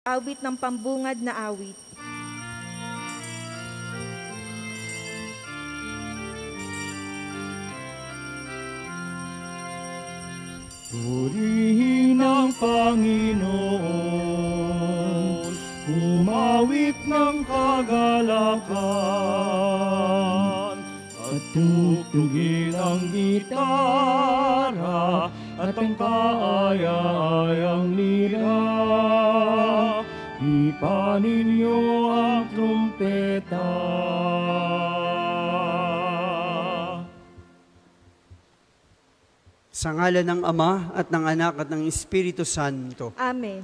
Awit ng pambungad na awit. Purihin ang Panginoon, umawit ng kagalakan, at tugtugin ang gitara at ang kaaya-ayang lira. Ipanin niyo ang trumpeta. Sa ngalan ng Ama at ng Anak at ng Espiritu Santo. Amen.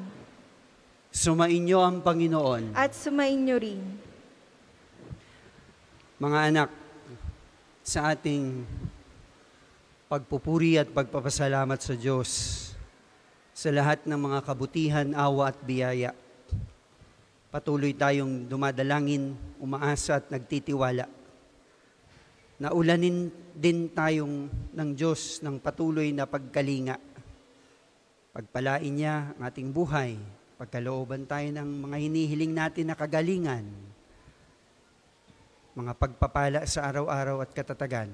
Sumainyo ang Panginoon. At sumainyo rin. Mga anak, sa ating pagpupuri at pagpapasalamat sa Diyos sa lahat ng mga kabutihan, awa at biyaya, patuloy tayong dumadalangin, umaasa at nagtitiwala. Naulanin din tayong ng Diyos ng patuloy na pagkalinga. Pagpalain niya ang ating buhay, pagkalooban tayo ng mga hinihiling natin na kagalingan, mga pagpapala sa araw-araw at katatagan,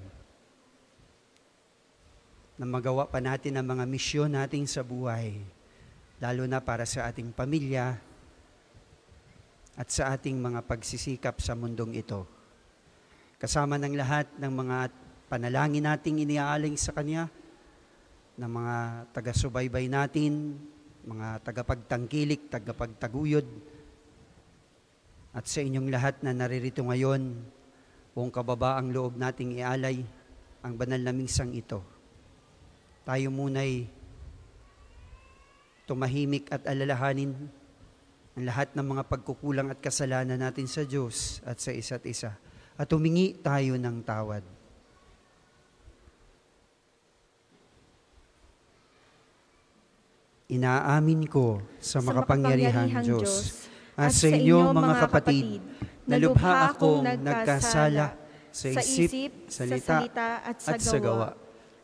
na magawa pa natin ang mga misyon natin sa buhay, lalo na para sa ating pamilya at sa ating mga pagsisikap sa mundong ito. Kasama ng lahat ng mga panalangin nating iniaaling sa Kanya, ng mga taga-subaybay natin, mga tagapagtangkilik, tagapagtaguyod, at sa inyong lahat na naririto ngayon, buong kababaang loob nating ialay ang banal na misang ito. Tayo muna'y tumahimik at alalahanin ang lahat ng mga pagkukulang at kasalanan natin sa Diyos at sa isa't isa. At humingi tayo ng tawad. Inaamin ko sa makapangyarihang Diyos at sa inyo mga kapatid, na lubha akong nagkasala sa isip, salita at sa gawa,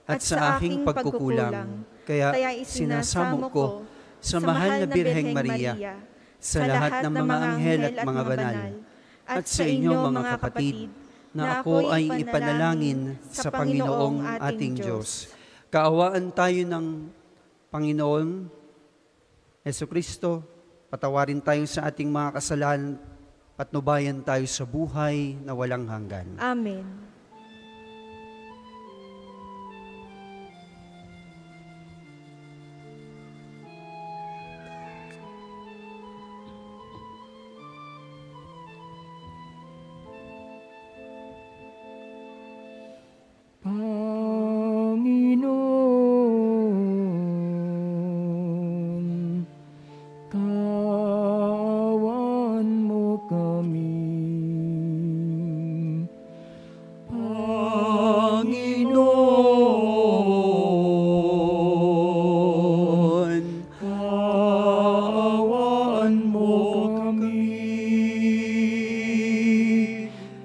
at sa aking pagkukulang. Kaya sinasamo ko sa mahal na Birheng Maria, sa lahat ng mga anghel at mga banal, at sa inyo mga kapatid, na ako ay ipanalangin sa Panginoong ating Diyos. Kaawaan tayo ng Panginoon Jesucristo, patawarin tayo sa ating mga kasalanan, patnubayan tayo sa buhay na walang hanggan. Amen. Panginoon, kawan mo kami. Panginoon, kawan mo kami.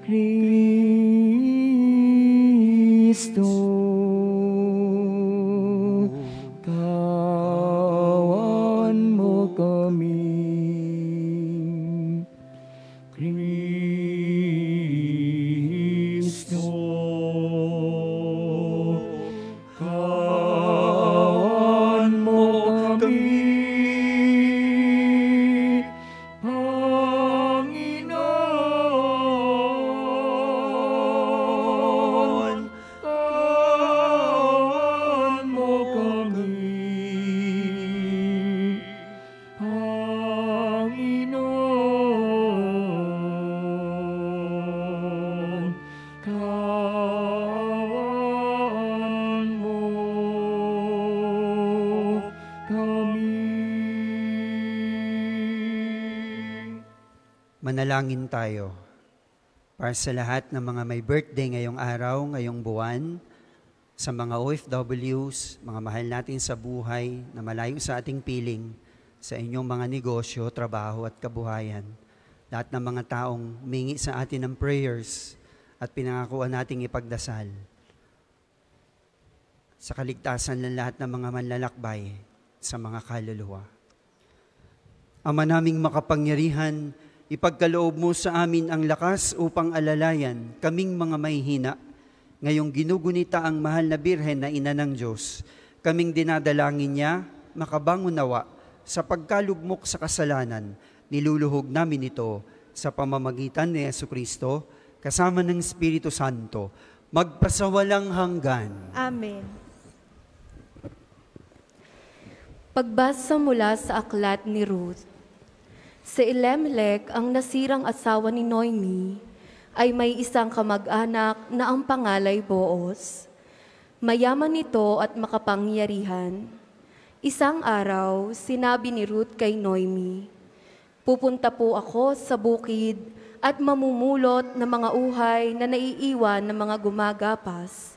Kristo, kawan mo kami. Kristo, kawan mo kami. Panginoon, kawan mo kami. Panginoon, kawan mo kami. Manalangin tayo para sa lahat ng mga may birthday ngayong araw, ngayong buwan, sa mga OFWs, mga mahal natin sa buhay na malayo sa ating piling, sa inyong mga negosyo, trabaho at kabuhayan. Lahat ng mga taong humingi sa atin ng prayers at pinangakuan nating ipagdasal. Sa kaligtasan ng lahat ng mga manlalakbay sa mga kaluluwa. Ama naming makapangyarihan, ipagkaloob mo sa amin ang lakas upang alalayan kaming mga mahihina. Ngayong ginugunita ang mahal na Birhen na Ina ng Diyos, kaming dinadalangin niya, makabangon nawa sa pagkalugmok sa kasalanan. Niluluhog namin ito sa pamamagitan ni Jesucristo, kasama ng Espiritu Santo, magpasawalang hanggan. Amen. Pagbasa mula sa aklat ni Ruth. Si Elimelech, ang nasirang asawa ni Noemi, ay may isang kamag-anak na ang pangalay Boaz. Mayaman ito at makapangyarihan. Isang araw, sinabi ni Ruth kay Noemi, "Pupunta po ako sa bukid at mamumulot ng mga uhay na naiiwan ng mga gumagapas.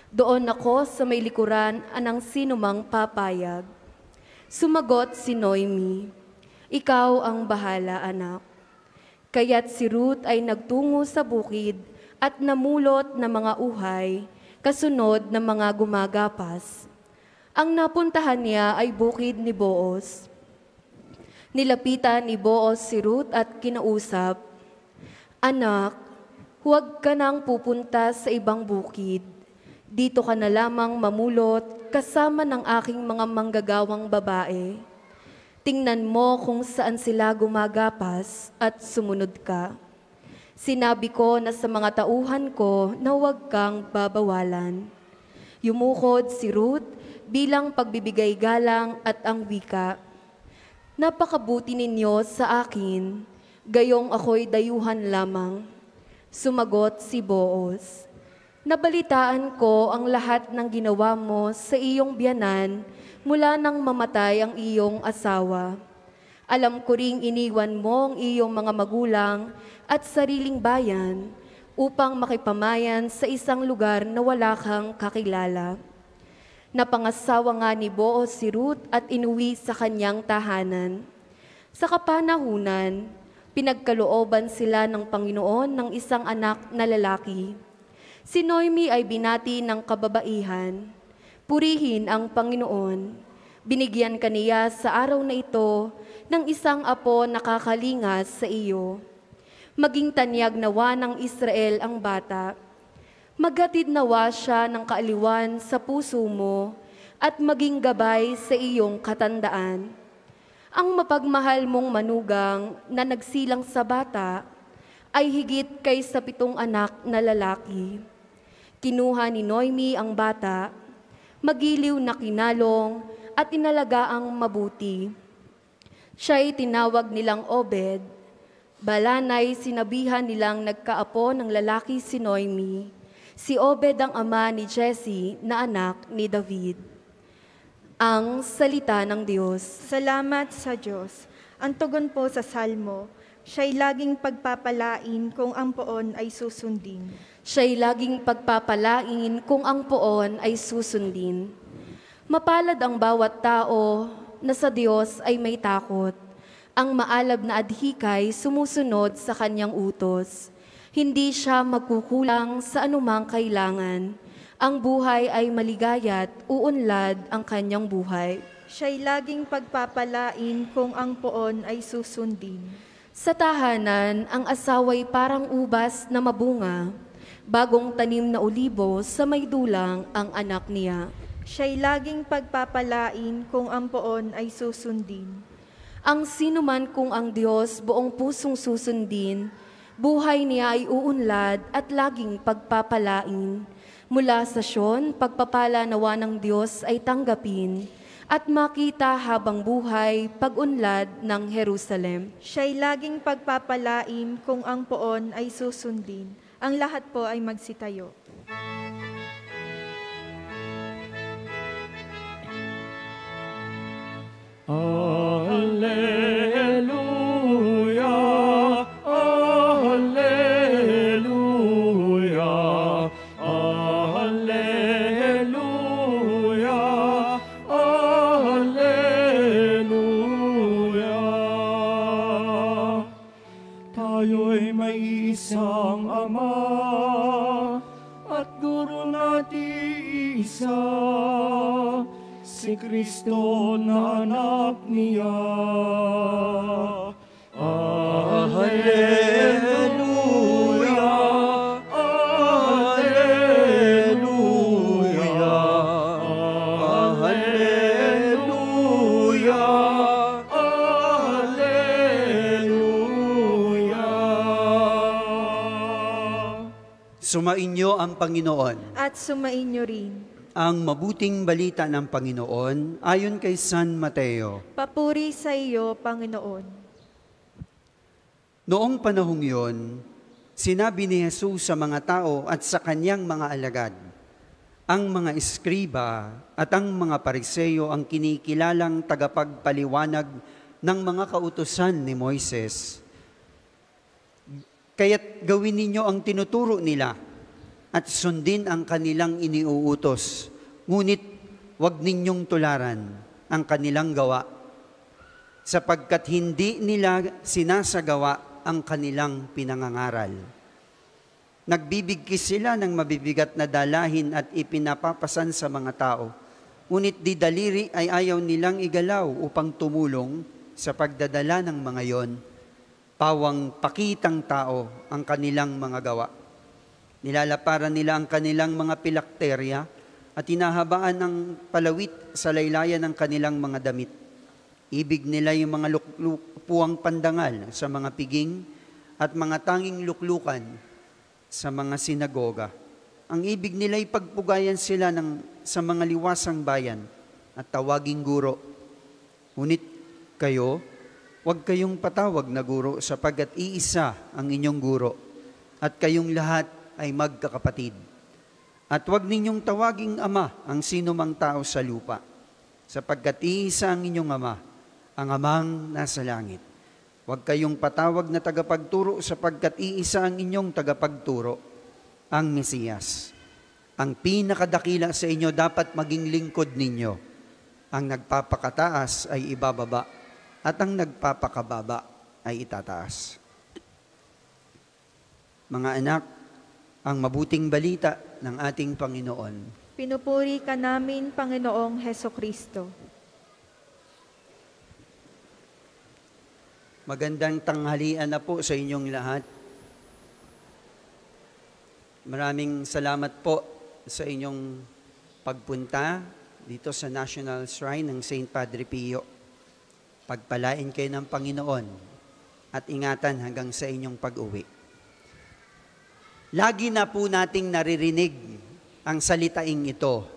Doon ako sa may likuran anang sinumang papayag." Sumagot si Noemi, "Ikaw ang bahala, anak." Kaya't si Ruth ay nagtungo sa bukid at namulot ng mga uhay, kasunod ng mga gumagapas. Ang napuntahan niya ay bukid ni Boaz. Nilapitan ni Boaz si Ruth at kinausap, "Anak, huwag ka nang pupunta sa ibang bukid. Dito ka na lamang mamulot kasama ng aking mga manggagawang babae. Tingnan mo kung saan sila gumagapas at sumunod ka. Sinabi ko na sa mga tauhan ko na huwag kang babawalan." Yumukod si Ruth bilang pagbibigay galang at ang wika, "Napakabuti ninyo sa akin, gayong ako'y dayuhan lamang." Sumagot si Boaz, "Nabalitaan ko ang lahat ng ginawa mo sa iyong biyanan mula nang mamatay ang iyong asawa. Alam ko ring iniwan mo ang iyong mga magulang at sariling bayan upang makipamayan sa isang lugar na wala kang kakilala." Napangasawa nga ni Boaz si Ruth at inuwi sa kanyang tahanan. Sa kapanahunan, pinagkalooban sila ng Panginoon ng isang anak na lalaki. Si Noemi ay binati ng kababaihan, "Purihin ang Panginoon. Binigyan ka niya sa araw na ito ng isang apo na kakalingas sa iyo. Maging tanyag nawa ng Israel ang bata. Maghatid nawa siya ng kaaliwan sa puso mo at maging gabay sa iyong katandaan. Ang mapagmahal mong manugang na nagsilang sa bata ay higit kay sa 7 anak na lalaki." Kinuha ni Noemi ang bata, magiliw na kinalong at inalagaang mabuti. Siya'y tinawag nilang Obed. Balanay sinabihan nilang nagkaapo ng lalaki si Noemi. Si Obed ang ama ni Jesse na anak ni David. Ang salita ng Diyos. Salamat sa Diyos. Ang tugon po sa salmo, "Siya'y laging pagpapalain kung ang poon ay susundin." Siya'y laging pagpapalain kung ang poon ay susundin. Mapalad ang bawat tao na sa Diyos ay may takot. Ang maalab na adhikay sumusunod sa kanyang utos. Hindi siya magkukulang sa anumang kailangan. Ang buhay ay maligaya't uunlad ang kanyang buhay. Siya'y laging pagpapalain kung ang poon ay susundin. Sa tahanan, ang asawa'y parang ubas na mabunga. Bagong tanim na olibo sa may dulang ang anak niya. Siya'y laging pagpapalain kung ang poon ay susundin. Ang sinuman kung ang Diyos buong pusong susundin, buhay niya ay uunlad at laging pagpapalain. Mula sa Sion, pagpapala nawa ng Diyos ay tanggapin at makita habang buhay pag-unlad ng Jerusalem. Siya'y laging pagpapalain kung ang poon ay susundin. Ang lahat po ay magsitayo. Alleluia, alleluia, alleluia, alleluia. Tayo'y may isang Ama at Guro natin isa, si Kristo na anak niya. Alleluia, Alleluia, Alleluia, Alleluia. Sumainyo ang Panginoon. At sumainyo rin. Ang mabuting balita ng Panginoon ayon kay San Mateo. Papuri sa iyo, Panginoon. Noong panahong yon, sinabi ni Jesus sa mga tao at sa kanyang mga alagad, ang mga eskriba at ang mga pariseyo ang kinikilalang tagapagpaliwanag ng mga kautusan ni Moises. Kaya't gawin ninyo ang tinuturo nila at sundin ang kanilang iniuutos. Ngunit huwag ninyong tularan ang kanilang gawa, sapagkat hindi nila sinasagawa ang kanilang pinangangaral. Nagbibigkis sila ng mabibigat na dalahin at ipinapapasan sa mga tao, ngunit di daliri ay ayaw nilang igalaw upang tumulong sa pagdadala ng mga yon. Pawang pakitang tao ang kanilang mga gawa. Nilalaparan nila ang kanilang mga pilakterya at hinahabaan ng palawit sa laylayan ng kanilang mga damit. Ibig nila yung mga luklupuang pandangal sa mga piging at mga tanging luklukan sa mga sinagoga. Ang ibig nila ay pagpugayan sila sa mga liwasang bayan at tawaging guro. Ngunit kayo, huwag kayong patawag na guro sapagkat iisa ang inyong guro at kayong lahat ay magkakapatid. At huwag ninyong tawaging ama ang sino mang tao sa lupa, sapagkat iisa ang inyong ama, ang amang nasa langit. Huwag kayong patawag na tagapagturo, sapagkat iisa ang inyong tagapagturo, ang Mesiyas. Ang pinakadakila sa inyo dapat maging lingkod ninyo. Ang nagpapakataas ay ibababa, at ang nagpapakababa ay itataas. Mga anak, ang mabuting balita ng ating Panginoon. Pinupuri ka namin, Panginoong Hesukristo. Magandang tanghalian na po sa inyong lahat. Maraming salamat po sa inyong pagpunta dito sa National Shrine ng St. Padre Pio. Pagpalain kayo ng Panginoon at ingatan hanggang sa inyong pag-uwi. Lagi na po nating naririnig ang salitaing ito.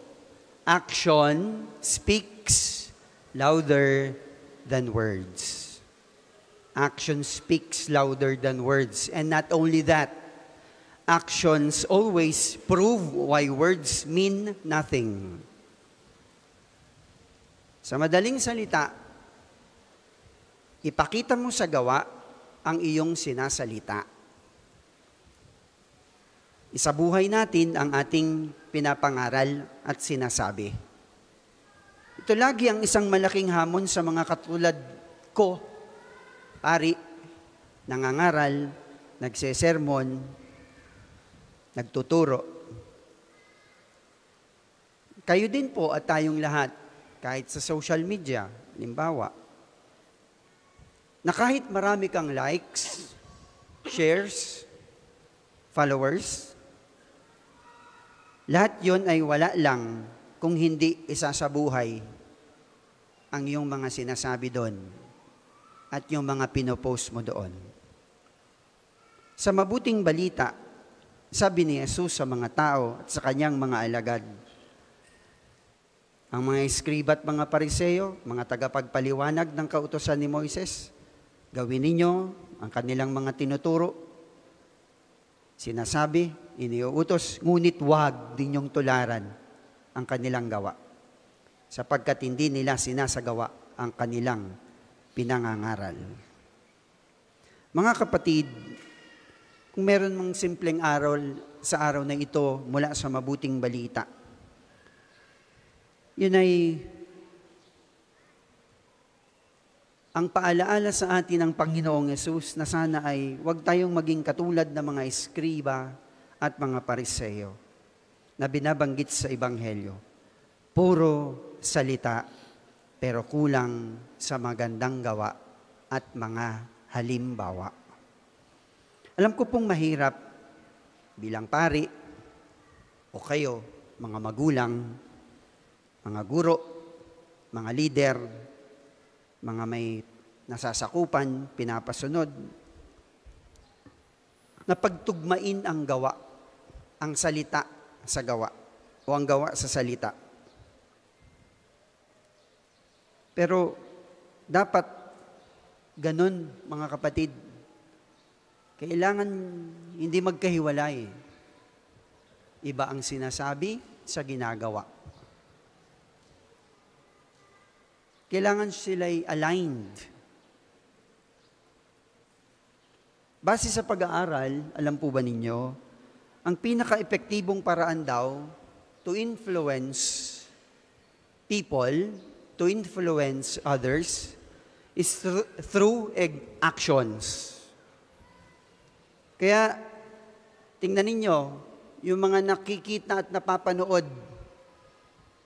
Action speaks louder than words. Action speaks louder than words. And not only that, actions always prove why words mean nothing. Sa madaling salita, ipakita mo sa gawa ang iyong sinasalita. Isabuhay natin ang ating pinapangaral at sinasabi. Ito lagi ang isang malaking hamon sa mga katulad ko, pari, nangangaral, nagsesermon, nagtuturo. Kayo din po at tayong lahat, kahit sa social media, halimbawa, na kahit marami kang likes, shares, followers, lahat yon ay wala lang kung hindi isasabuhay ang iyong mga sinasabi doon at yung mga pinopost mo doon. Sa mabuting balita, sabi ni Jesus sa mga tao at sa kanyang mga alagad, ang mga eskriba at mga pariseyo, mga tagapagpaliwanag ng kautusan ni Moises, gawin ninyo ang kanilang mga tinuturo, sinasabi, iniuutos, ngunit wag din yung tularan ang kanilang gawa, sapagkat hindi nila sinasagawa ang kanilang pinangangaral. Mga kapatid, kung meron mong simpleng aral sa araw na ito mula sa mabuting balita, yun ay ang paalaala sa atin ng Panginoong Yesus na sana ay huwag tayong maging katulad ng mga eskriba at mga pariseyo na binabanggit sa Ebanghelyo. Puro salita, pero kulang sa magandang gawa at mga halimbawa. Alam ko pong mahirap bilang pari o kayo, mga magulang, mga guro, mga leader, mga may nasasakupan, pinapasunod, na pagtugmain ang gawa, ang salita sa gawa, o ang gawa sa salita. Pero dapat ganun, mga kapatid. Kailangan hindi magkahiwalay. Iba ang sinasabi sa ginagawa. Kailangan sila'y aligned. Base sa pag-aaral, alam po ba ninyo, ang pinaka-epektibong paraan daw to influence people, to influence others, is through actions. Kaya, tingnan ninyo, yung mga nakikita at napapanood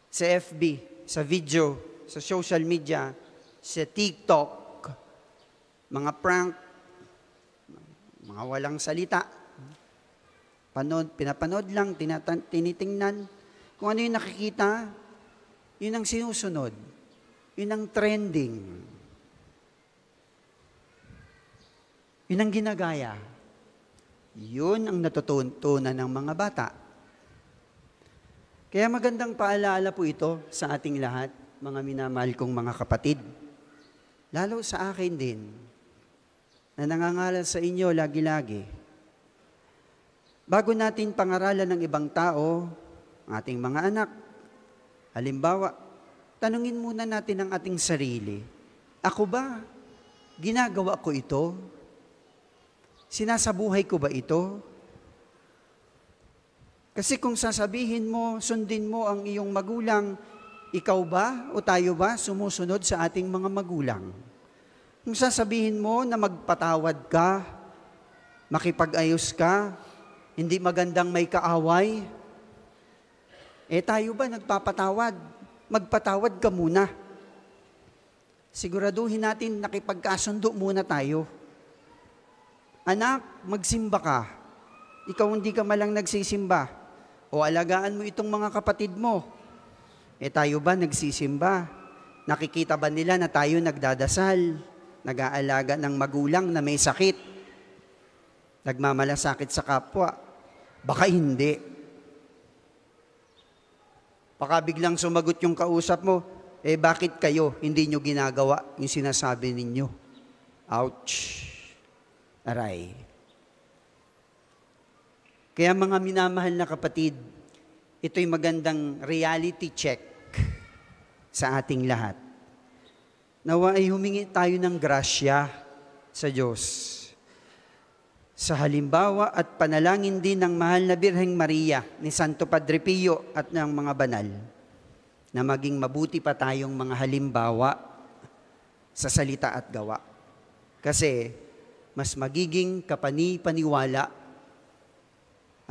sa FB, sa video, sa social media, sa TikTok, mga prank, mga walang salita, pinapanood lang, tinitingnan. Kung ano yung nakikita, yun ang sinusunod. Yun ang trending. Yun ang ginagaya. Yun ang natutunan ng mga bata. Kaya magandang paalaala po ito sa ating lahat, mga minamahal kong mga kapatid. Lalo sa akin din, na nangangaral sa inyo lagi-lagi. Bago natin pangaralan ng ibang tao, ang ating mga anak, halimbawa, tanungin muna natin ang ating sarili. Ako ba? Ginagawa ko ito? Sinasabuhay ko ba ito? Kasi kung sasabihin mo, sundin mo ang iyong magulang, ikaw ba o tayo ba sumusunod sa ating mga magulang? Kung sasabihin mo na magpatawad ka, makipag-ayos ka, hindi magandang may kaaway, tayo ba nagpapatawad? Magpatawad ka muna. Siguraduhin natin nakipagkasundo muna tayo. Anak, magsimba ka. Ikaw hindi ka malang nagsisimba. O alagaan mo itong mga kapatid mo. Tayo ba nagsisimba? Nakikita ba nila na tayo nagdadasal? Nag-aalaga ng magulang na may sakit, nagmamalasakit sa kapwa, baka hindi. Baka biglang sumagot yung kausap mo, bakit kayo hindi nyo ginagawa yung sinasabi ninyo? Ouch! Aray. Kaya mga minamahal na kapatid, ito'y magandang reality check sa ating lahat. Nawa ay humingi tayo ng grasya sa Diyos. Sa halimbawa at panalangin din ng mahal na Birheng Maria, ni Santo Padre Pio at ng mga banal, na maging mabuti pa tayong mga halimbawa sa salita at gawa. Kasi mas magiging kapani-paniwala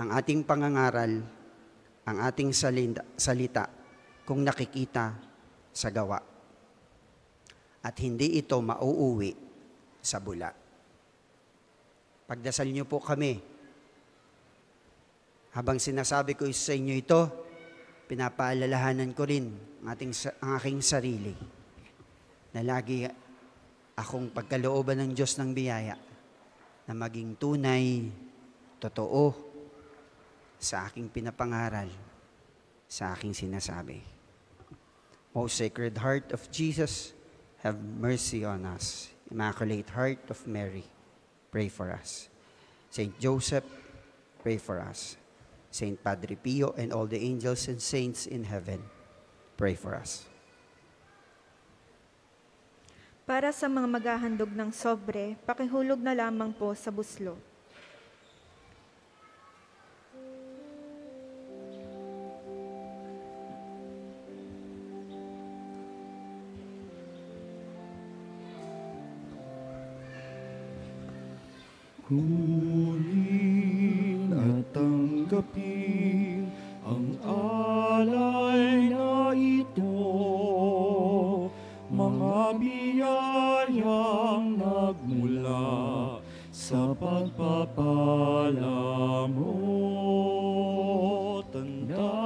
ang ating pangangaral, ang ating salita kung nakikita sa gawa. At hindi ito mauuwi sa bula. Pagdasal niyo po kami. Habang sinasabi ko sa inyo ito, pinapaalalahanan ko rin ang aking sarili na lagi akong pagkalooban ng Diyos ng biyaya na maging tunay, totoo sa aking pinapangaral, sa aking sinasabi. Most Sacred Heart of Jesus, have mercy on us. Immaculate Heart of Mary, pray for us. Saint Joseph, pray for us. Saint Padre Pio and all the angels and saints in heaven, pray for us. Para sa mga maghahandog ng sobre, pakihulog na lamang po sa buslo. Kunin at tanggapin ang alay na ito. sa pagpapala mo. Tanda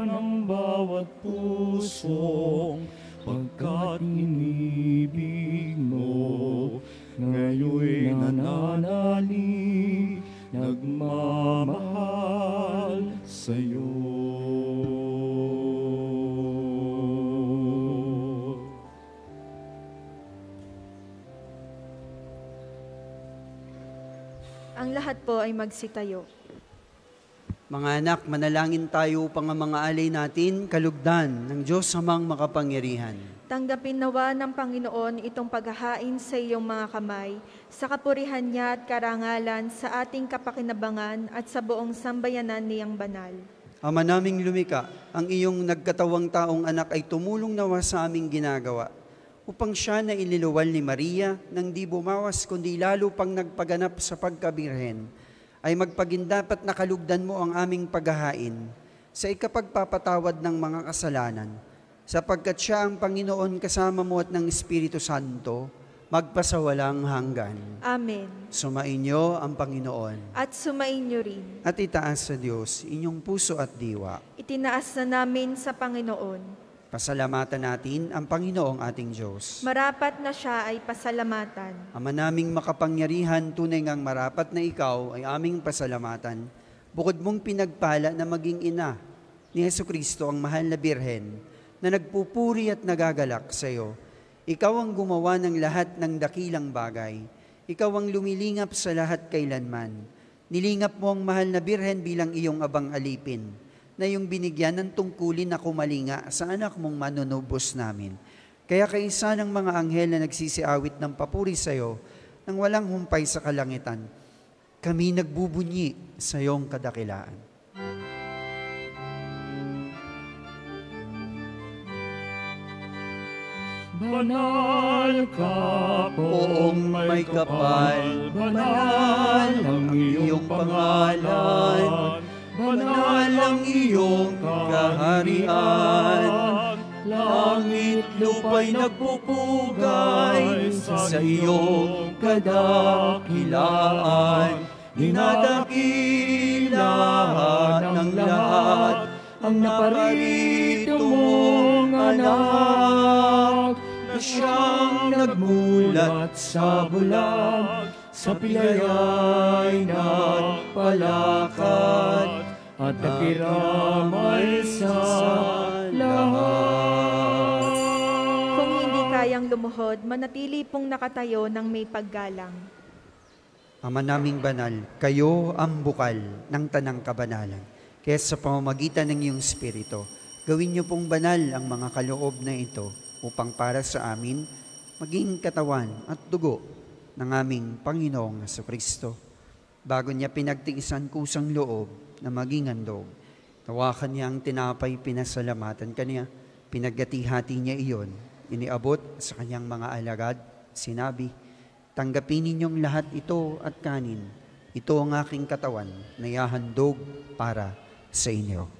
ng bawat pusong pagkat inibig mo, ngayon'y nananalig, nagmamahal sa'yo. Ang lahat po ay magsitayo. Mga anak, manalangin tayo upang ang mga alay natin kalugdan ng Diyos Amang makapangyarihan. Tanggapin nawa ng Panginoon itong paghahain sa iyong mga kamay, sa kapurihan niya at karangalan sa ating kapakinabangan at sa buong sambayanan niyang banal. Ama naming lumika, ang iyong nagkatawang taong anak ay tumulong nawa sa aming ginagawa, upang siya na iniluwal ni Maria nang di bumawas kundi lalo pang nagpaganap sa pagkabirhen, ay magpagindapat na kalugdan mo ang aming paghahain sa ikapagpapatawad ng mga kasalanan, sapagkat siya ang Panginoon kasama mo at ng Espiritu Santo, magpasawalang hanggan. Amen. Sumainyo ang Panginoon. At sumainyo rin. At itaas sa Diyos inyong puso at diwa. Itinaas na namin sa Panginoon. Pasalamatan natin ang Panginoong ating Diyos. Marapat na siya ay pasalamatan. Ama naming makapangyarihan, tunay ngang marapat na ikaw ay aming pasalamatan. Bukod mong pinagpala na maging ina ni Jesucristo, ang mahal na birhen, na nagpupuri at nagagalak sa iyo. Ikaw ang gumawa ng lahat ng dakilang bagay. Ikaw ang lumilingap sa lahat kailanman. Nilingap mo ang mahal na birhen bilang iyong abang alipin, na iyong binigyan ng tungkulin na kumalinga sa anak mong manunubos namin. Kaya kaisa ng mga anghel na nagsisiawit ng papuri sa iyo, nang walang humpay sa kalangitan, kami nagbubunyi sa iyong kadakilaan. Banal ka, Poong may kapal, banal ang iyong pangalan, banal ang iyong kaharian. Langit lupa'y nagpupugay sa iyong kadakilaan. Dinadakilahan ng lahat ang naparito mong anak, na siyang nagmulat sa bulag, sa pilay nagpalakad, at nakiramay sa lahat. Kung hindi kayang lumuhod, manatili pong nakatayo ng may paggalang. Ama naming banal, kayo ang bukal ng tanang kabanalan. Kaya sa pamamagitan ng iyong Espiritu, gawin niyo pong banal ang mga kaloob na ito upang para sa amin maging katawan at dugo ng aming Panginoong Jesucristo. Bago niya pinagtiisan kusang loob na maging handog, tawakan niya ang tinapay, pinasalamatan kaniya, pinaghati-hati niya iyon, iniabot sa kanyang mga alagad, sinabi, tanggapin ninyong lahat ito at kanin. Ito ang aking katawan na ihahandog para sa inyo.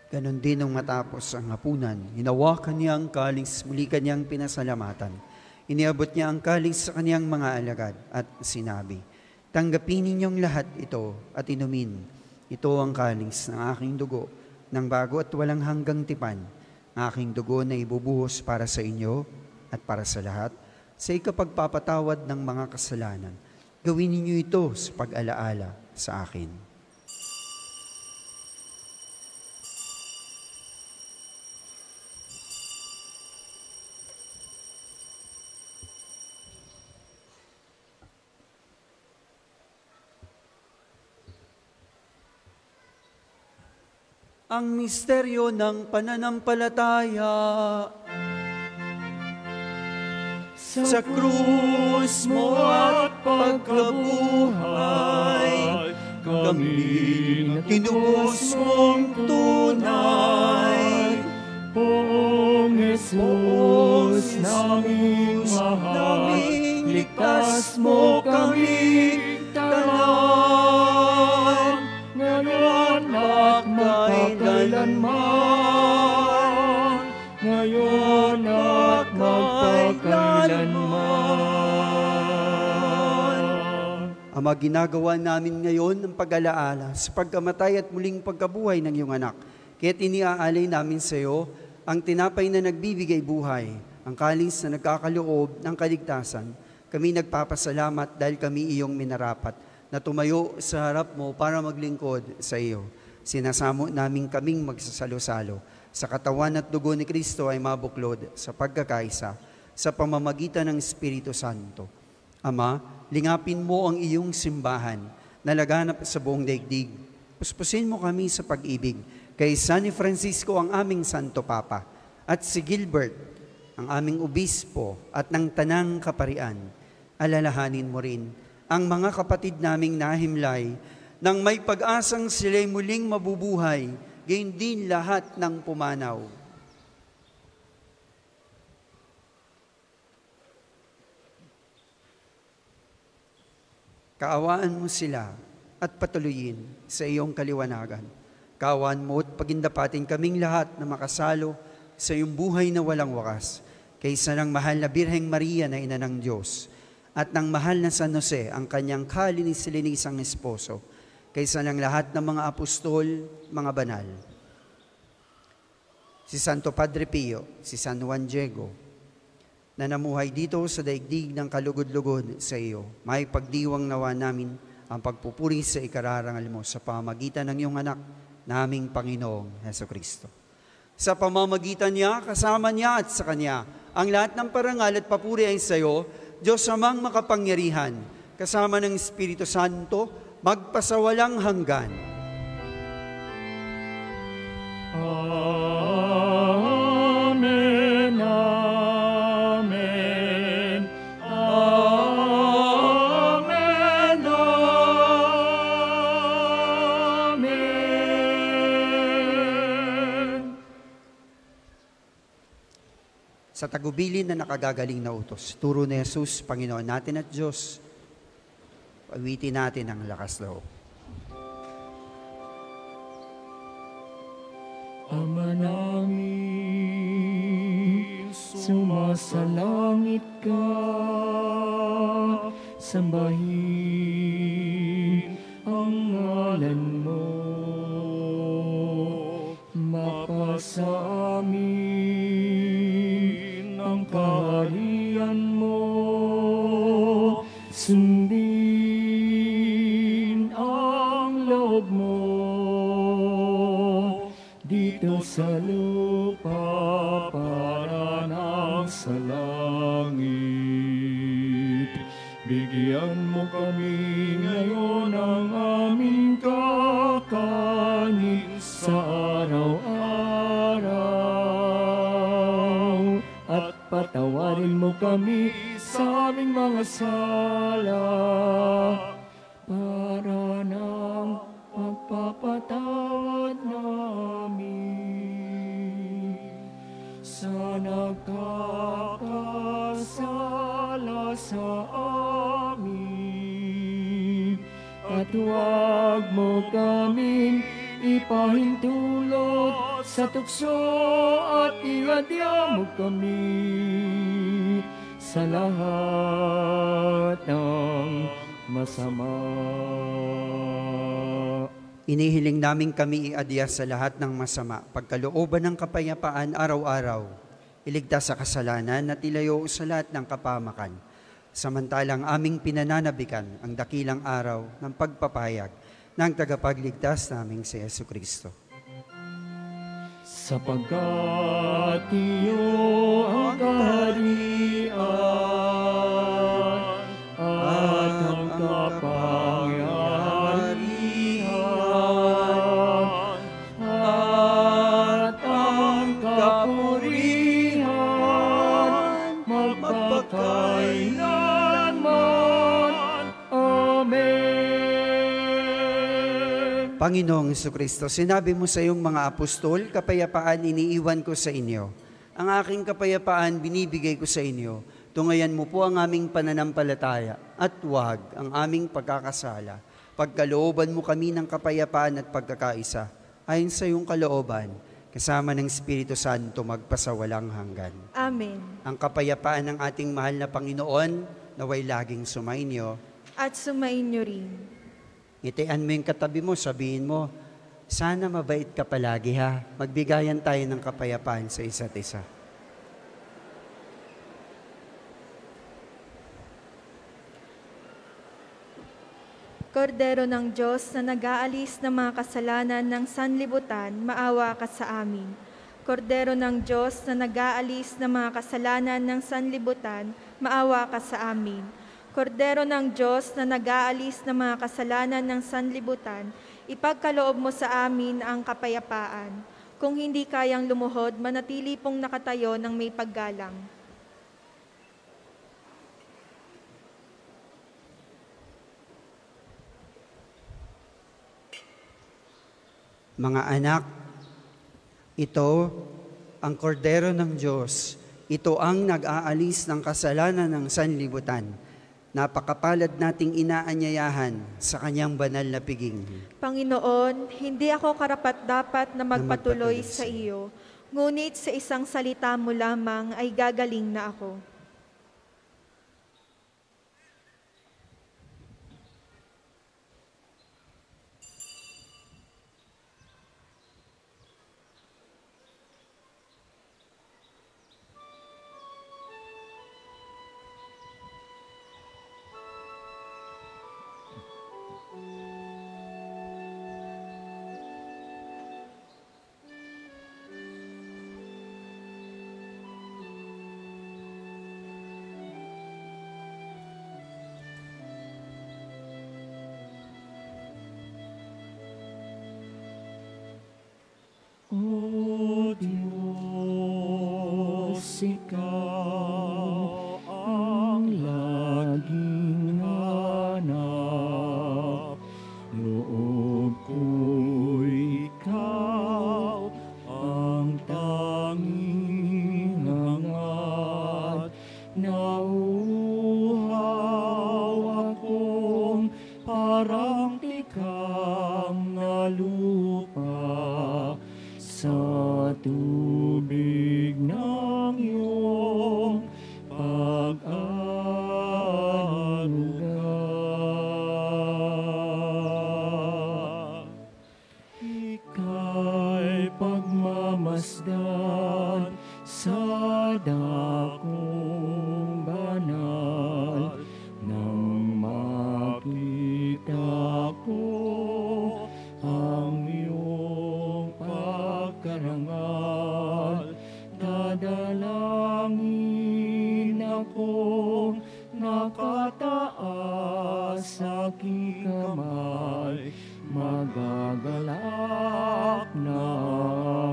Ganon din nung matapos ang hapunan, hinawakan niya ang kalis, muli kanyang pinasalamatan. Iniabot niya ang kalis sa kanyang mga alagad at sinabi, tanggapin ninyong lahat ito at inumin. Ito ang kalis ng aking dugo, ng bago at walang hanggang tipan, ng aking dugo na ibubuhos para sa inyo at para sa lahat, sa ikapagpapatawad ng mga kasalanan. Gawin ninyo ito sa pag-alaala sa akin. Ang misteryo ng pananampalataya. Sa krus mo at pagkabuhay, kami tinubos mong tunay. Poong Jesus naming mahal, ligtas mo kami tanan, ngayon at magpakailanman, ngayon at magpakailanman. Ama, ginagawa namin ngayon ang pag-alaala sa pagkamatay at muling pagkabuhay ng iyong anak. Kaya't iniaalay namin sa iyo ang tinapay na nagbibigay buhay, ang kalis na nagkakaloob ng kaligtasan. Kami nagpapasalamat dahil kami iyong minarapat na tumayo sa harap mo para maglingkod sa iyo. Sinasamo namin kaming magsasalo-salo sa katawan at dugo ni Kristo ay mabuklod sa pagkakaisa sa pamamagitan ng Espiritu Santo. Ama, lingapin mo ang iyong simbahan na laganap sa buong daigdig. Puspusin mo kami sa pag-ibig kay San Francisco ang aming Santo Papa at si Gilbert ang aming obispo at ng Tanang Kaparian. Alalahanin mo rin ang mga kapatid naming nahimlay nang may pag-asang sila'y muling mabubuhay, gayon din lahat ng pumanaw. Kaawaan mo sila at patuloyin sa iyong kaliwanagan. Kaawaan mo at pagindapatin kaming lahat na makasalo sa iyong buhay na walang wakas, kaysa ng mahal na Birheng Maria na Ina ng Diyos, at ng mahal na San Jose, ang kanyang kalinis-linisang esposo, kaysa ng lahat ng mga apostol, mga banal. Si Santo Padre Pio, si San Juan Diego, na namuhay dito sa daigdig ng kalugod-lugod sa iyo, may pagdiwang nawa namin ang pagpupuri sa ikararangal mo sa pamamagitan ng iyong anak, naming Panginoong Hesukristo. Sa pamamagitan niya, kasama niya at sa kanya, ang lahat ng parangal at papuri ay sa iyo, Diyos amang makapangyarihan, kasama ng Espiritu Santo, magpasawalang hanggan. Amen, amen, amen, amen. Sa tagubilin na nakagagaling na utos, turo ni Jesus, Panginoon natin at Diyos, pawitin natin ang lakas loob. Ama namin, sumasalangit ka, sambahin ang ngalan mo, mapasa amin ang kaharian mo, sundin ang loob mo dito sa lupa para nang sa langit. Bigyan mo kami ngayon ng aming kakanin sa araw-araw, at patawarin mo kami sa aming mga sala para nang magpapatawad namin sa nagkakasala sa amin, at huwag mo kaming ipahintulot sa tukso, at iadya mo kami sa lahat ng masama. Inihiling namin kami iadya sa lahat ng masama, pagkalooban ng kapayapaan araw-araw, iligtas sa kasalanan at ilayo sa lahat ng kapamakan. Samantalang aming pinananabikan ang dakilang araw ng pagpapahayag ng tagapagligtas naming si Jesucristo. Sapagkat iyo ang kaharian at ang kapangyarihan at ang kapurihan magpakailanman. Amen. Panginoong Jesucristo, sinabi mo sa iyong mga apostol, kapayapaan iniiwan ko sa inyo. Ang aking kapayapaan binibigay ko sa inyo. Tungayan mo po ang aming pananampalataya at huwag ang aming pagkakasala. Pagkalooban mo kami ng kapayapaan at pagkakaisa, ayon sa iyong kalooban, kasama ng Espiritu Santo magpasawalang hanggan. Amen. Ang kapayapaan ng ating mahal na Panginoon, naway laging sumainyo. At sumainyo rin. Ngitian mo yung katabi mo, sabihin mo, sana mabait ka palagi ha. Magbigayan tayo ng kapayapaan sa isa't isa. Kordero ng Diyos na nag-aalis ng mga kasalanan ng sanlibutan, maawa ka sa amin. Kordero ng Diyos na nag-aalis ng mga kasalanan ng sanlibutan, maawa ka sa amin. Kordero ng Diyos na nag-aalis ng mga kasalanan ng sanlibutan, ipagkaloob mo sa amin ang kapayapaan. Kung hindi kayang lumuhod, manatili pong nakatayo ng may paggalang. Mga anak, ito ang kordero ng Diyos. Ito ang nag-aalis ng kasalanan ng sanlibutan. Napakapalad nating inaanyayahan sa kanyang banal na piging. Panginoon, hindi ako karapat-dapat na magpatuloy sa iyo, ngunit sa isang salita mo lamang ay gagaling na ako. O Diyos, Ikaw ang laging hanap. Loob ko'y Ikaw ang tanging hangat. Nauuhaw akong parang tikang na lupa sa tubig ng iyong pag-aaruga. Ika'y pagmamasdan sa dakong banal nang makita ko ang iyong pagkarangal. Dadalangin akong nakataas sa aking kamay, magagalak na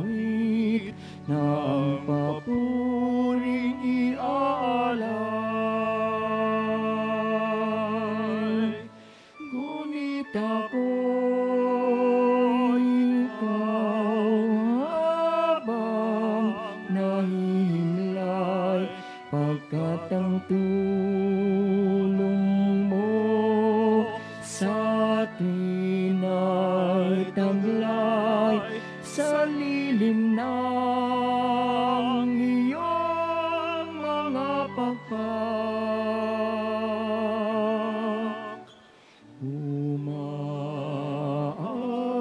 awit na ang papuring iaalay. Ngunit ako'y ikaw habang nahihimlay, pagkat ang tulong mo sa atin ay taglay sa lilim ng iyong mga pagpag.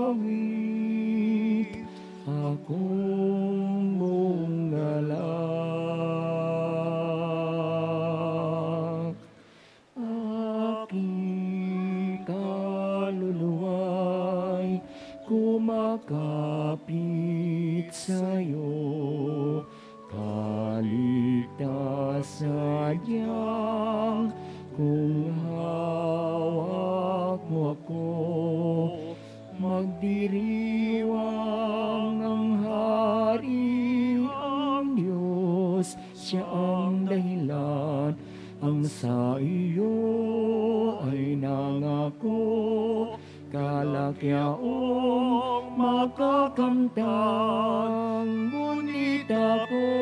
Umaawit akong buong galak. Aking kaluluwa'y kumakapit sa'yo. Kaligtasan niyang kung hawak mo ako, magdiriwang ang hari ang Diyos, siya ang dahilan, ang sa iyo ay nangako, kalakyaong makakamtang, ngunit ako'y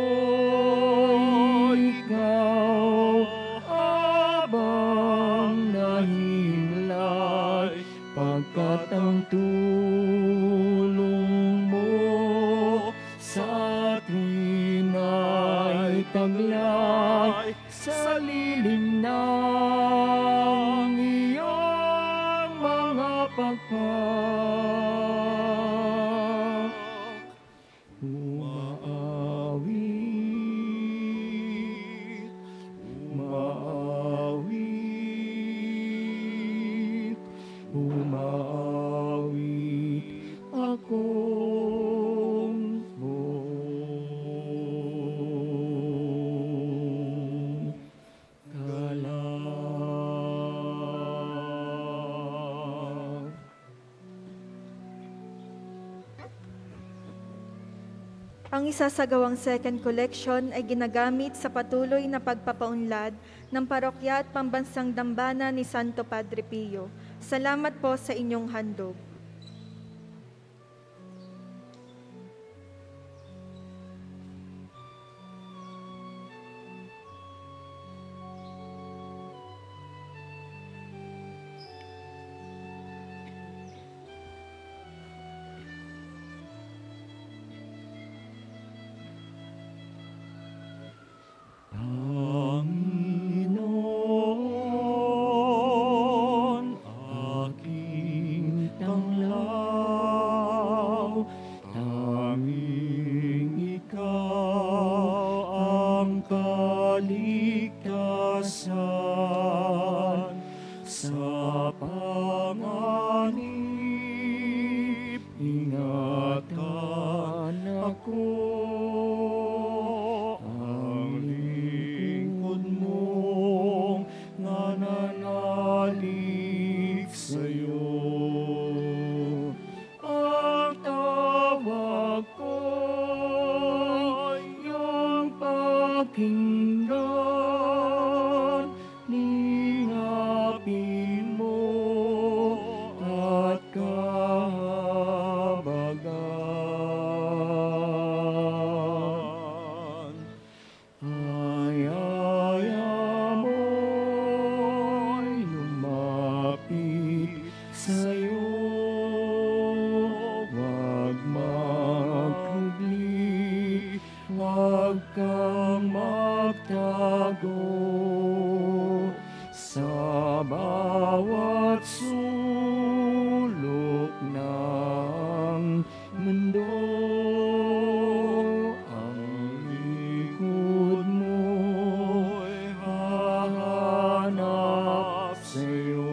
ikaw abang nahinlay, pagkat ang tulong mo sa atin ay taglay sa lilim ng iyong mga pagpag. Umaawit, umaawit, umaawit akong buong kalang. Ang isasagawang second collection ay ginagamit sa patuloy na pagpapaunlad ng parokya at pambansang dambana ni Santo Padre Pio. Salamat po sa inyong handog. Panginoon, aking tanglaw, tanging ikaw ang kaligtasan. Sa panganib, ingatan ako. Ang lingkod mong nananalig sa'yo. Ang tawag ko'y iyong pakinggan, ningapin mo at kahabagan. Ayaya mo'y lumapit sa'yo, wag magkubli, wag kang magtago. Sa bawat sulok ng mundo, ang likod mo'y hahanap sa'yo.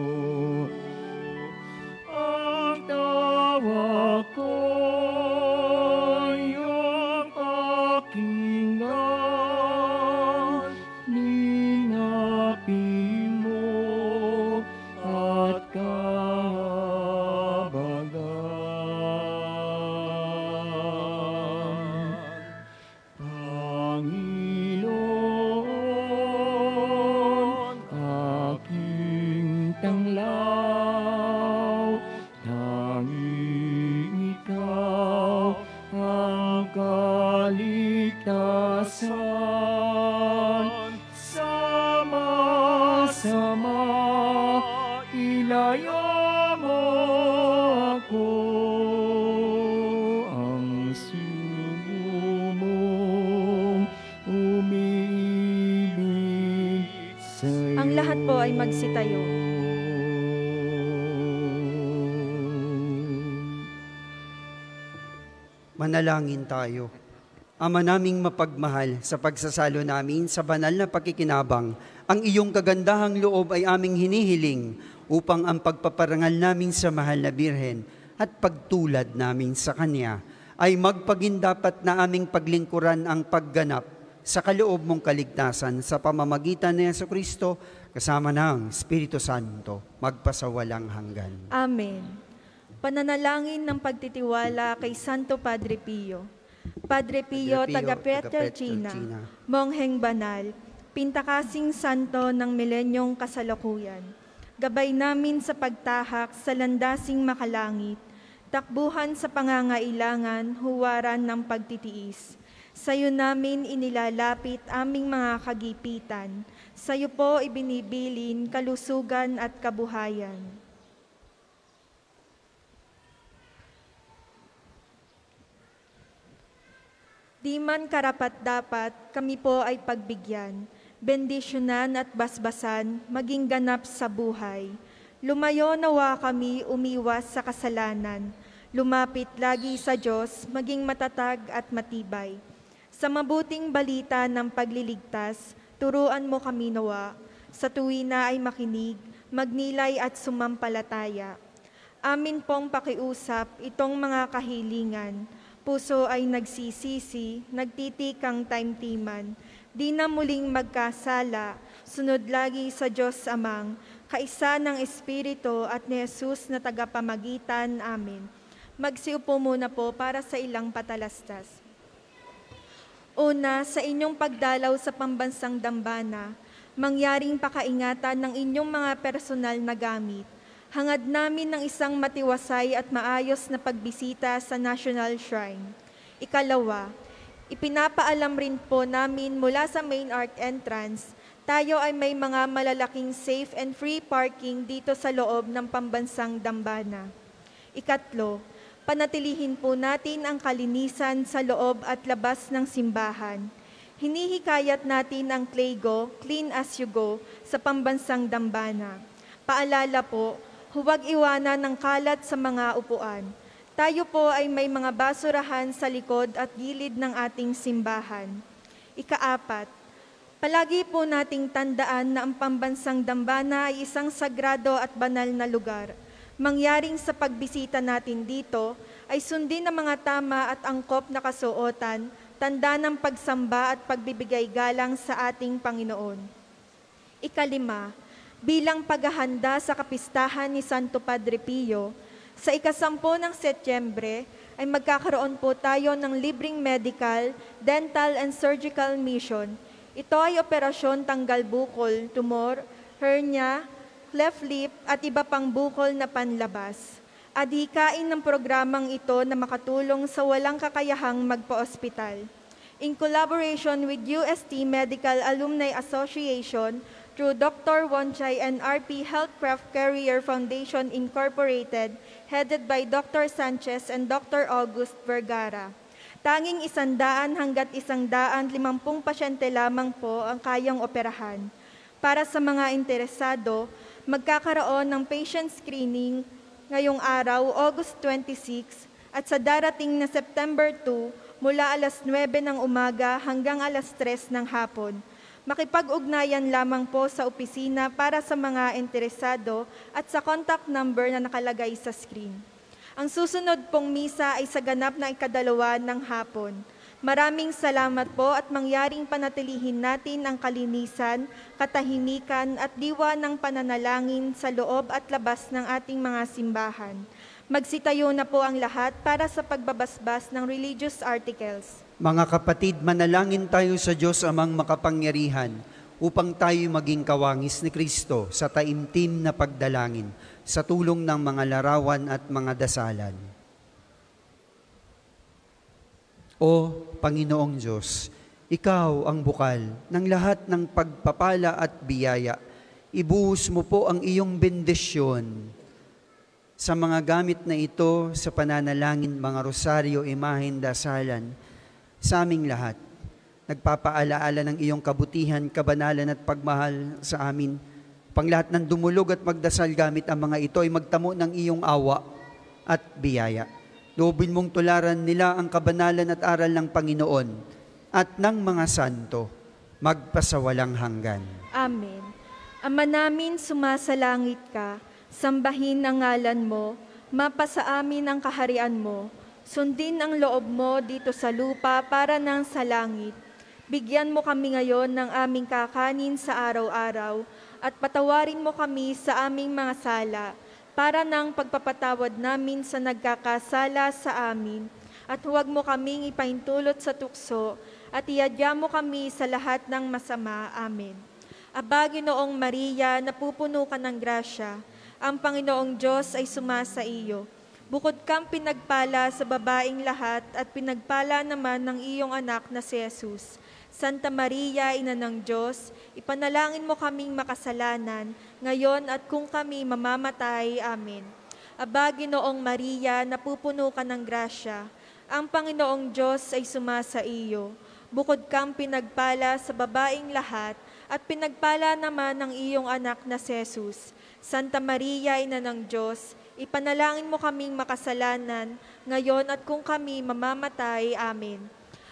Ang tawag ko'y iyong pakinggan, ningapin mo at kahabagan. Panginoon, aking tanglaw, tanging ikaw ang kaligtasan. Sama-sama, ilayo mo ako, ang sugo mong umiibig sa'yo. Ang lahat po ay magsitayo. Manalangin tayo. Ama naming mapagmahal, sa pagsasalo namin sa banal na pakikinabang, ang iyong kagandahang loob ay aming hinihiling upang ang pagpaparangal namin sa mahal na Birhen at pagtulad namin sa Kanya ay magpagindapat na aming paglingkuran ang pagganap sa kaloob mong kaligtasan sa pamamagitan ni Jesucristo kasama ng Espiritu Santo, magpasawalang hanggan. Amen. Pananalangin ng pagtitiwala kay Santo Padre Pio. Padre Pio, taga Pietrelcina, Mongheng Banal, pintakasing santo ng milenyong kasalukuyan. Gabay namin sa pagtahak sa landasing makalangit, takbuhan sa pangangailangan, huwaran ng pagtitiis. Sa'yo namin inilalapit aming mga kagipitan, sa'yo po ibinibilin kalusugan at kabuhayan. Di man karapat-dapat, kami po ay pagbigyan, bendisyonan at basbasan, maging ganap sa buhay. Lumayo nawa kami umiwas sa kasalanan, lumapit lagi sa Diyos, maging matatag at matibay. Sa mabuting balita ng pagliligtas, turuan mo kami nawa, sa tuwina ay makinig, magnilay at sumampalataya. Amin pong pakiusap itong mga kahilingan, puso ay nagsisisi, nagtitikang taimtiman, di na muling magkasala, sunod lagi sa Diyos Amang, kaisa ng Espiritu at ni Jesus na tagapamagitan. Amen. Magsiupo muna po para sa ilang patalastas. Una, sa inyong pagdalaw sa pambansang dambana, mangyaring pakaingatan ng inyong mga personal na gamit. Hangad namin ng isang matiwasay at maayos na pagbisita sa National Shrine. Ikalawa, ipinapaalam rin po namin mula sa main arc entrance, tayo ay may mga malalaking safe and free parking dito sa loob ng pambansang dambana. Ikatlo, panatilihin po natin ang kalinisan sa loob at labas ng simbahan. Hinihikayat natin ang Clego, Clean as You Go, sa pambansang dambana. Paalala po, huwag iwanan ng kalat sa mga upuan. Tayo po ay may mga basurahan sa likod at gilid ng ating simbahan. Ikaapat, palagi po nating tandaan na ang pambansang dambana ay isang sagrado at banal na lugar. Mangyaring sa pagbisita natin dito ay sundin ang mga tama at angkop na kasuotan, tanda ng pagsamba at pagbibigay galang sa ating Panginoon. Ikalima, bilang paghahanda sa kapistahan ni Santo Padre Pio, sa ika-10 ng Setyembre ay magkakaroon po tayo ng libreng medical, dental and surgical mission. Ito ay operasyon tanggal bukol, tumor, hernia, cleft lip at iba pang bukol na panlabas. Adhikain ng programang ito na makatulong sa walang kakayahang magpa-ospital. In collaboration with UST Medical Alumni Association, through Dr. Wonchay and RP Healthcraft Carrier Foundation Incorporated, headed by Dr. Sanchez and Dr. August Vergara. Tanging 100 hanggat 150 pasyente lamang po ang kayang operahan. Para sa mga interesado, magkakaroon ng patient screening ngayong araw, August 26, at sa darating na September 2, mula alas 9 ng umaga hanggang alas 3 ng hapon. Makipag-ugnayan lamang po sa opisina para sa mga interesado at sa contact number na nakalagay sa screen. Ang susunod pong misa ay sa ganap na ika-2 ng hapon. Maraming salamat po at mangyaring panatilihin natin ang kalinisan, katahimikan at diwa ng pananalangin sa loob at labas ng ating mga simbahan. Magsitayo na po ang lahat para sa pagbabasbas ng religious articles. Mga kapatid, manalangin tayo sa Diyos Amang makapangyarihan upang tayo maging kawangis ni Kristo sa taimtim na pagdalangin sa tulong ng mga larawan at mga dasalan. O Panginoong Diyos, Ikaw ang bukal ng lahat ng pagpapala at biyaya. Ibuhos mo po ang iyong bendisyon sa mga gamit na ito sa pananalangin, mga rosaryo, imahen, dasalan, sa aming lahat. Nagpapaalaala ng iyong kabutihan, kabanalan at pagmahal sa amin. Panglahat ng dumulog at magdasal gamit ang mga ito ay magtamo ng iyong awa at biyaya. Loobin mong tularan nila ang kabanalan at aral ng Panginoon at ng mga santo, magpasawalang hanggan. Amen. Ama namin, sumasalangit ka, sambahin ang ngalan mo, mapasa amin ang kaharian mo, sundin ang loob mo dito sa lupa para nang sa langit. Bigyan mo kami ngayon ng aming kakanin sa araw-araw at patawarin mo kami sa aming mga sala para nang pagpapatawad namin sa nagkakasala sa amin. At huwag mo kaming ipaintulot sa tukso at iadya mo kami sa lahat ng masama. Amen. Aba, Ginoong Maria, napupuno ka ng grasya. Ang Panginoong Diyos ay sumasa iyo. Bukod kang pinagpala sa babaing lahat at pinagpala naman ng iyong anak na si Jesus. Santa Maria, Ina ng Diyos, ipanalangin mo kaming makasalanan, ngayon at kung kami mamamatay. Amen. Aba, Ginoong Maria, napupuno ka ng grasya. Ang Panginoong Diyos ay sumasa iyo. Bukod kang pinagpala sa babaing lahat at pinagpala naman ng iyong anak na si Jesus. Santa Maria, Ina ng Diyos, ipanalangin mo kaming makasalanan, ngayon at kung kami mamamatay. Amen.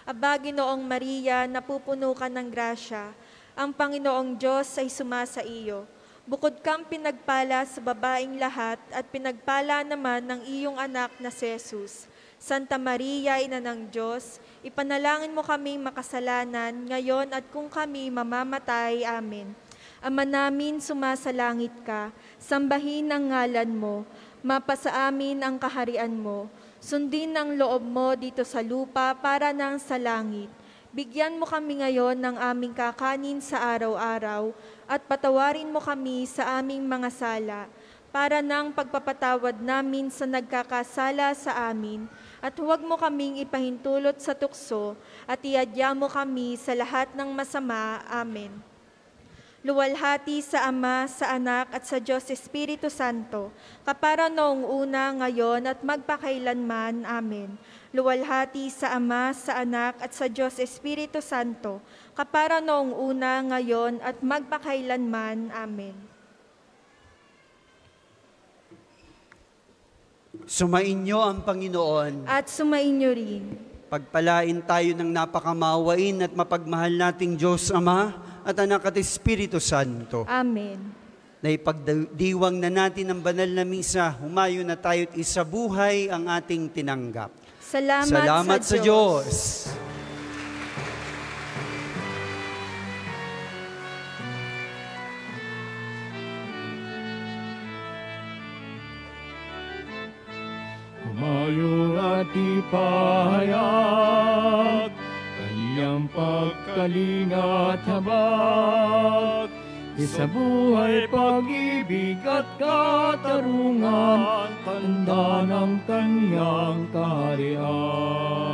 Aba, Ginoong Maria, napupuno ka ng grasya. Ang Panginoong Diyos ay sumasa iyo. Bukod kang pinagpala sa babaing lahat at pinagpala naman ng iyong anak na si Jesus. Santa Maria, Ina ng Diyos, ipanalangin mo kaming makasalanan, ngayon at kung kami mamamatay. Amen. Ama namin, sumasalangit ka, sambahin ang ngalan mo, mapasa amin ang kaharian mo, sundin ang loob mo dito sa lupa para nang sa langit. Bigyan mo kami ngayon ng aming kakanin sa araw-araw at patawarin mo kami sa aming mga sala para nang pagpapatawad namin sa nagkakasala sa amin at huwag mo kaming ipahintulot sa tukso at iadya mo kami sa lahat ng masama. Amen. Luwalhati sa Ama, sa Anak, at sa Diyos Espiritu Santo, kapara noong una, ngayon, at magpakailanman. Amen. Luwalhati sa Ama, sa Anak, at sa Diyos Espiritu Santo, kapara noong una, ngayon, at magpakailanman. Amen. Sumainyo ang Panginoon. At sumainyo rin. Pagpalain tayo ng napakamawain at mapagmahal nating Diyos Ama, at Anak at Espiritu Santo. Amen. Na ipagdiwang na natin ang banal na misa, humayo na tayo't isabuhay ang ating tinanggap. Salamat sa Diyos. Humayo at ipahayag kaniyang pagkalinga at habag, isabuhay pag-ibig at katarungan, tanda ng kaniyang kaharian.